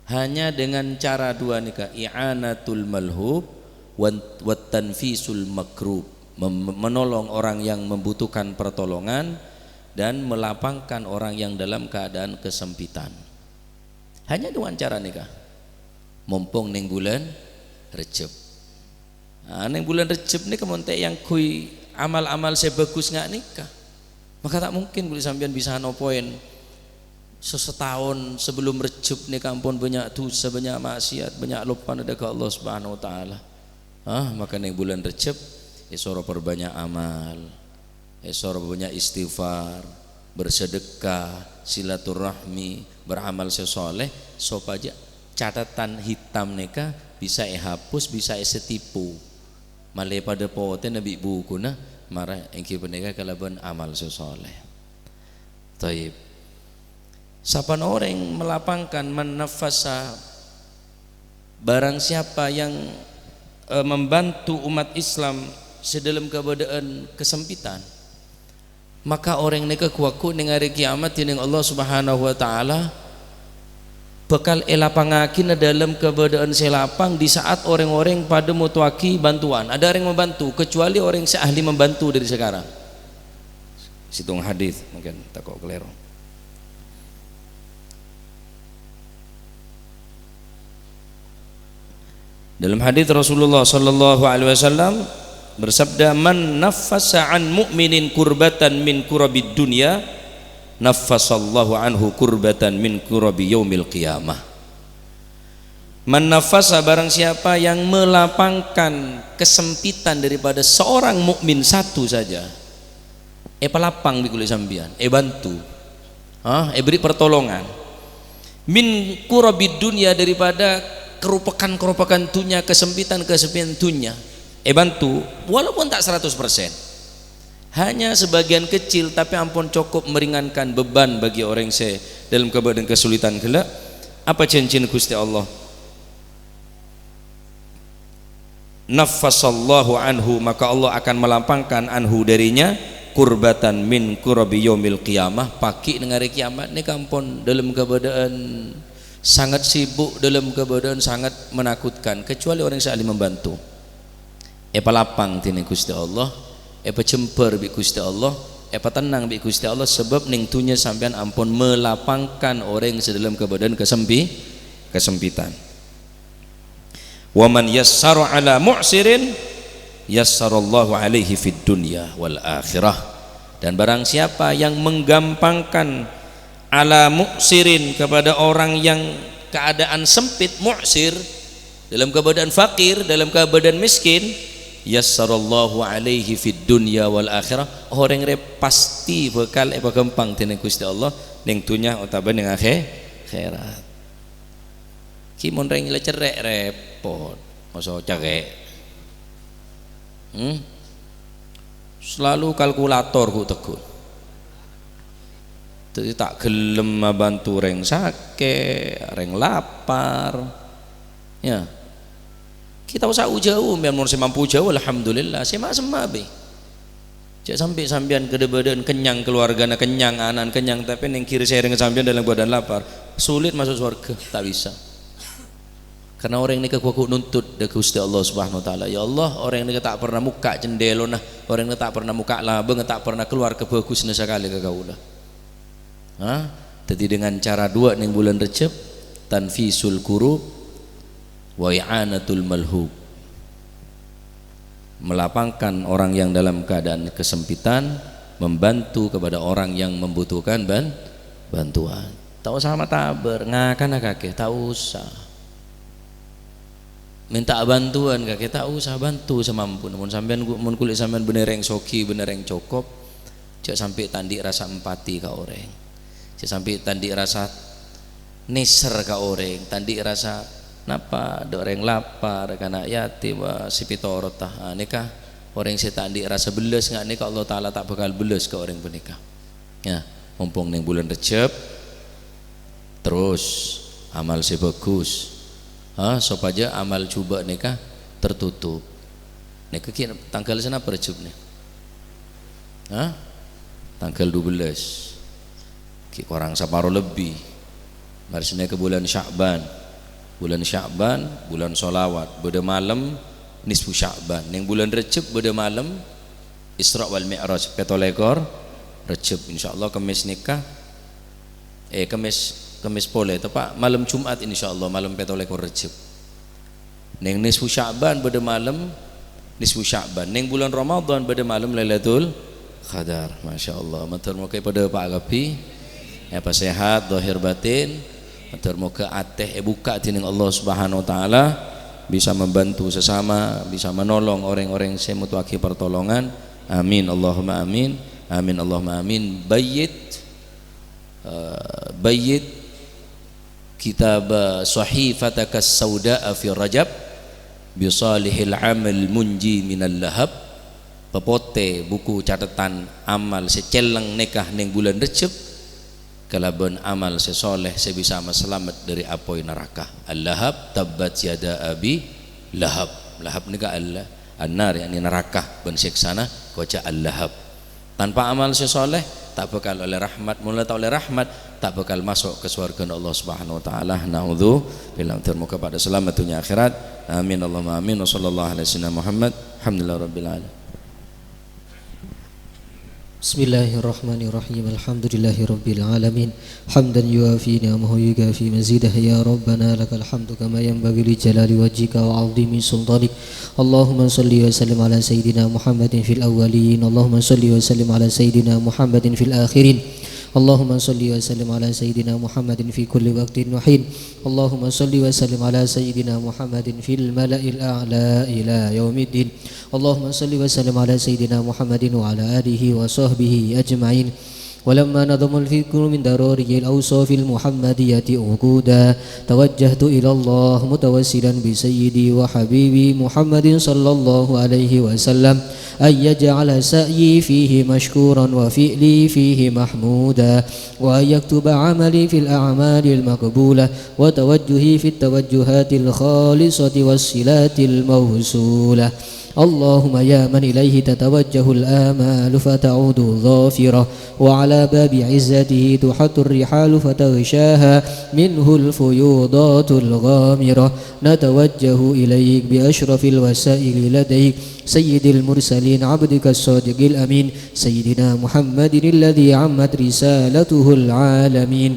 Hanya dengan cara dua nikah, i'anatul malhub wa tanfisul makrub, menolong orang yang membutuhkan pertolongan dan melapangkan orang yang dalam keadaan kesempitan. Hanya dengan cara nikah, mumpung neng bulan Recep. Neng bulan Recep nih kemontek yang kui amal-amal sebagus nggak nikah, maka tak mungkin boleh sampean bisa nopoin sesetahun sebelum Recep nih kampun banyak dosa, banyak maksiat, banyak lupa ada ke Allah Subhanahu Wa Taala. Maka neng bulan Recep esoro perbanyak amal, esor banyak istighfar, bersedekah, silaturahmi, beramal sesoleh, supaya catatan hitam neka bisa hapus, bisa setipu. Malai pada pote nabi buku na marah engki peneka kalaban amal sesoleh. Taib. Sapan orang melapangkan menafasa, barang siapa yang membantu umat Islam sedalam keadaan kesempitan, maka orang ini kuaku dengan hari kiamat dengan Allah Subhanahu Wa Taala bakal elapangakin dalam keadaan selapang di saat orang-orang pada mutuaki bantuan. Ada orang yang membantu kecuali orang yang seahli membantu dari sekarang. Situng hadis mungkin tak kok keliru. Dalam hadis Rasulullah Sallallahu Alaihi Wasallam bersabda, man naffasa an mu'minin kurbatan min kurabid dunya naffasallahu anhu kurbatan min kurabi yaumil qiyamah. Man naffasa, barang siapa yang melapangkan kesempitan daripada seorang mukmin satu saja, pelapang bikuli sambian, bantu, beri pertolongan, min kurabid dunya, daripada kerupakan dunia, kesempitan dunia, bantu walaupun tak 100%, hanya sebagian kecil, tapi ampun cukup meringankan beban bagi orang yang dalam keadaan kesulitan kelak. Apa cincin Gusti Allah? Naffasallahu anhu, maka Allah akan melapangkan anhu darinya kurbatan min kurabi yaumil qiyamah, paki dengan hari kiamat ni kampun dalam keadaan sangat sibuk, dalam keadaan sangat menakutkan, kecuali orang yang saling membantu. Lapang tini Gusti Allah, cemper bi Gusti Allah, tenang bi Gusti Allah, sebab ning tunya sampean ampun melapangkan orang sedalam keadaan kesempitan. Wa man yassara ala mu'sirin yassarallahu alaihi fid dunya wal akhirah. Dan barang siapa yang menggampangkan ala mu'sirin, kepada orang yang keadaan sempit, mu'sir dalam keadaan fakir, dalam keadaan miskin, yassarallahu alaihi fid dunya wal akhirah, orang re pasti bakal gampang dening Gusti Allah ning dunya utawa ning akhirat. Ki mun reng cerek repot, masa cerek. Selalu kalkulator ku teguh. Jadi tak gelem bantu reng sakit, reng lapar. Ya. Kita usah jauh, biar mun mampu jauh alhamdulillah, semak be. Cek sampai sampean ke badan kenyang, keluargana kenyang, anak kenyang, tapi ning kiri sering sampean dalam badan lapar, sulit masuk surga, tak bisa. Karena orang ini kekuat nuntut dari Gusti Allah Subhanahu wa taala. Ya Allah, orang ini tak pernah muka jendela nah, orang ini tak pernah muka labeng, tak pernah keluar ke bagusnya sekali ke kaulah. Jadi dengan cara dua ning bulan Rejab, tanfisul kurub wa i'anatul malhub, melapangkan orang yang dalam keadaan kesempitan, membantu kepada orang yang membutuhkan bantuan. Tak usah mataber ngakan kakek, tak usah minta bantuan kakek, tak usah bantu semampu. Namun sampean mun kulit sampean bener yang soki, bener yang cukup, cek sampai tandi rasa empati ka orang, cek sampai tandi rasa neser ka orang, tandi rasa napa ada orang lapar karena yatim si pitorot tah nikah orang setan di rasa belas nggak nikah Allah Taala tak bakal belas ke orang bernikah ya. Mumpung ning bulan Rejab terus amal si bagus supaya amal coba nikah tertutup nikah kira tanggal sana Rejab nih tanggal 12 ki kurang separuh lebih marsine ke bulan Sya'ban. Bulan Sya'ban, bulan solawat, pada malam nisfu Sya'ban. Yang bulan Rejab pada malam Isra wal Mi'raj, 17 Rejab. Insyaallah kemis nikah. Kemis pole tepat malam Jumat insyaallah malam 17 Rejab. Yang nisfu Sya'ban pada malam nisfu Sya'ban. Yang bulan Ramadan pada malam Lailatul Qadar. Masyaallah. Matur muka pada Pak Agapi. Apa sehat zahir batin. Matur muka ateh buka tining Allah Subhanahu wa taala, bisa membantu sesama, bisa menolong orang-orang yang membutuhkan pertolongan. Amin Allahumma amin. Amin Allahumma amin. Bayyit kitab sahifataka as-saudaa fi Rajab bi salihil amal munji minal lahab. Pepote buku catatan amal seceleng nikah ning bulan Rejab kalaban amal sesoleh sebisa selamat dari apoi neraka. Al-lahab tabbat yada abi lahab. Lahab ni ka Allah an-nar yakni neraka ben siksana koja al-lahab. Tanpa amal sesoleh tak bakal oleh rahmat, mulai tak oleh rahmat tak bakal masuk ke surga Allah Subhanahu wa taala. Naudzu billahi termuka pada selamat dunia akhirat. Amin Allahumma amin. Wa sallallahu alaihi wasallam Muhammad. Alhamdulillahirabbil alamin. Bismillahirrahmanirrahim. Alhamdulillahirabbil alamin. Hamdan yuafi ni'amahu yukafi mazidah ya rabbana lakal hamdu kama yanbaghi li jalali wajhika wa 'azimi sultanik. Allahumma shalli wa sallim ala sayidina Muhammadin fil awwalin. Allahumma shalli wa sallim ala sayidina Muhammadin fil akhirin. Allahumma salli wa sallim ala sayidina Muhammadin fi kulli waqtin wa hin. Allahumma salli wa sallim ala sayidina Muhammadin fil mala'il a'la ila yaumiddin. Allahumma salli wa sallim ala sayidina Muhammadin wa ala alihi wa sahbihi ajma'in. ولما نظم الفكر من دراري الأوصاف المحمدية عقودا توجهت إلى الله متوسلا بسيدي وحبيبي محمد صلى الله عليه وسلم أن يجعل سعيي فيه مشكورا وفعلي فيه محمودا وأن يكتب عملي في الأعمال المقبولة وتوجهي في التوجهات الخالصة والصلات الموصولة. اللهم يا من إليه تتوجه الآمال فتعود ظافرة وعلى باب عزته تحط الرحال فتغشاها منه الفيوضات الغامرة نتوجه إليك بأشرف الوسائل لديك سيد المرسلين عبدك الصادق الأمين سيدنا محمد الذي عمت رسالته العالمين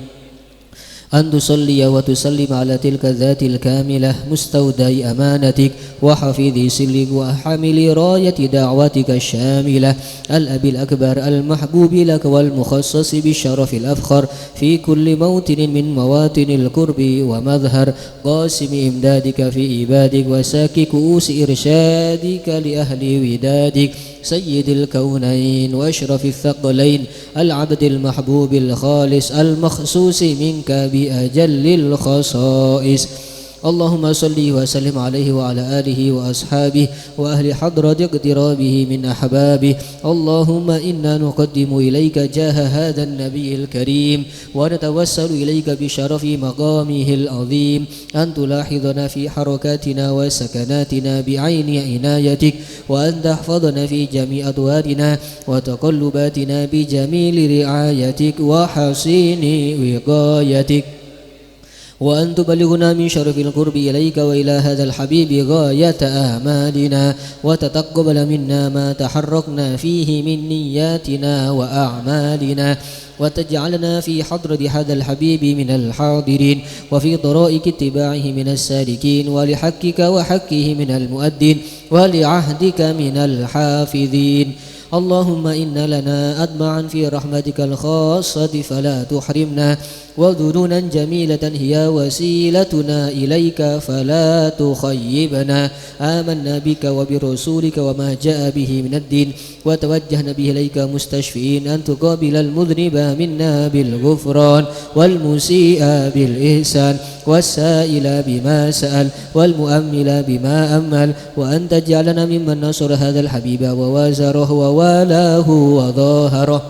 أن تصلي وتسلم على تلك الذات الكاملة مستودع أمانتك وحفيظ سرك وحامل راية دعوتك الشاملة الأب الأكبر المحبوب لك والمخصص بالشرف الأفخر في كل موطن من مواطن القرب ومظهر قاسم إمدادك في عبادك وساك كؤوس إرشادك لأهل ودادك سيد الكونين وأشرف الثقلين العبد المحبوب الخالص المخصوص منك بأجل الخصائص. اللهم صل وسلم عليه وعلى آله وأصحابه وأهل حضرة اقترابه من أحبابه. اللهم إنا نقدم إليك جاه هذا النبي الكريم ونتوسل إليك بشرف مقامه العظيم أن تلاحظنا في حركاتنا وسكناتنا بعين عنايتك وأن تحفظنا في جميع أدوارنا وتقلباتنا بجميل رعايتك وحسين وقايتك وأن تبلغنا من شرف القرب إليك وإلى هذا الحبيب غاية آمالنا وتتقبل منا ما تحركنا فيه من نياتنا وأعمالنا وتجعلنا في حضرة هذا الحبيب من الحاضرين وفي طرائق اتباعه من السالكين ولحقك وحقه من المؤدين ولعهدك من الحافظين. اللهم إن لنا أدمعا في رحمتك الخاصة فلا تحرمنا وذنونا جميلة هي وسيلتنا إليك فلا تخيبنا. آمنا بك وبرسولك وما جاء به من الدين وتوجهنا به إليك مستشفئين أن تقابل المذنب منا بالغفران والمسيء بالإحسان والسائل بما سأل والمؤمل بما أمل وأن تجعلنا ممن نصر هذا الحبيب ووازره ووالاه وظاهره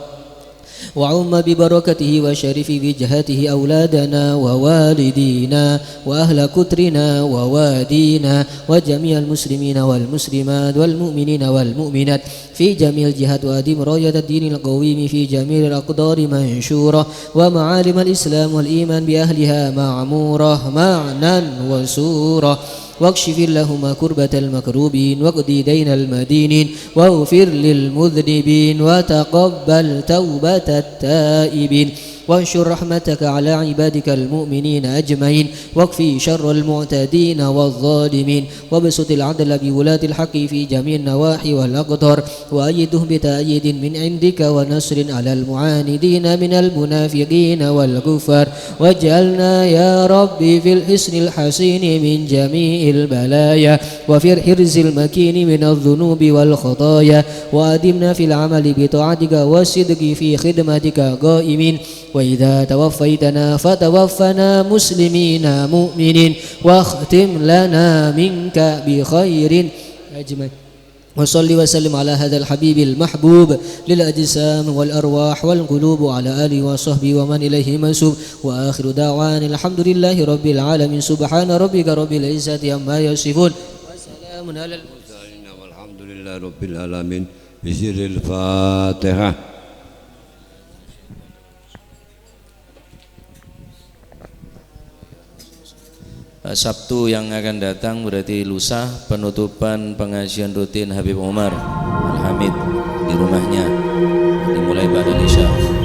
وعم ببركته وشرف وجهته أولادنا ووالدينا وأهل كترنا ووادينا وجميع المسلمين والمسلمات والمؤمنين والمؤمنات في جميع الجهات وأدم راية الدين القويم في جميع الأقدار منشورة ومعالم الإسلام والإيمان بأهلها معمورة معنى وسورة واكشف اللهم كربة المكروبين واقضي دين المدينين واغفر للمذنبين وتقبل توبة التائبين وانشر رحمتك على عبادك المؤمنين أجمعين واكفي شر المعتدين والظالمين وابسط العدل بولاة الحق في جميع النواحي والأقطار وأيدهم بتأييد من عندك ونصر على المعاندين من المنافقين والكفار واجعلنا يا ربي في الحصن الحسين من جميع البلايا وفي الحرز المكين من الذنوب والخطايا وأدمنا في العمل بطاعتك والصدق في خدمتك قائمين وإذا توفيتنا فتوفنا مسلمين مؤمنين واختم لنا منك بخير أجمل. وصل وسلم على هذا الحبيب المحبوب للأجسام والأرواح والقلوب على آله وصحبه ومن إليه منسوب وآخر دعوان الحمد لله رب العالمين سبحان ربك رب العزة عما يصفون وسلام على المرسلين والحمد لله رب العالمين بسر الفاتحة. Sabtu yang akan datang berarti lusa penutupan pengajian rutin Habib Umar Al-Hamid di rumahnya dimulai pada Isya.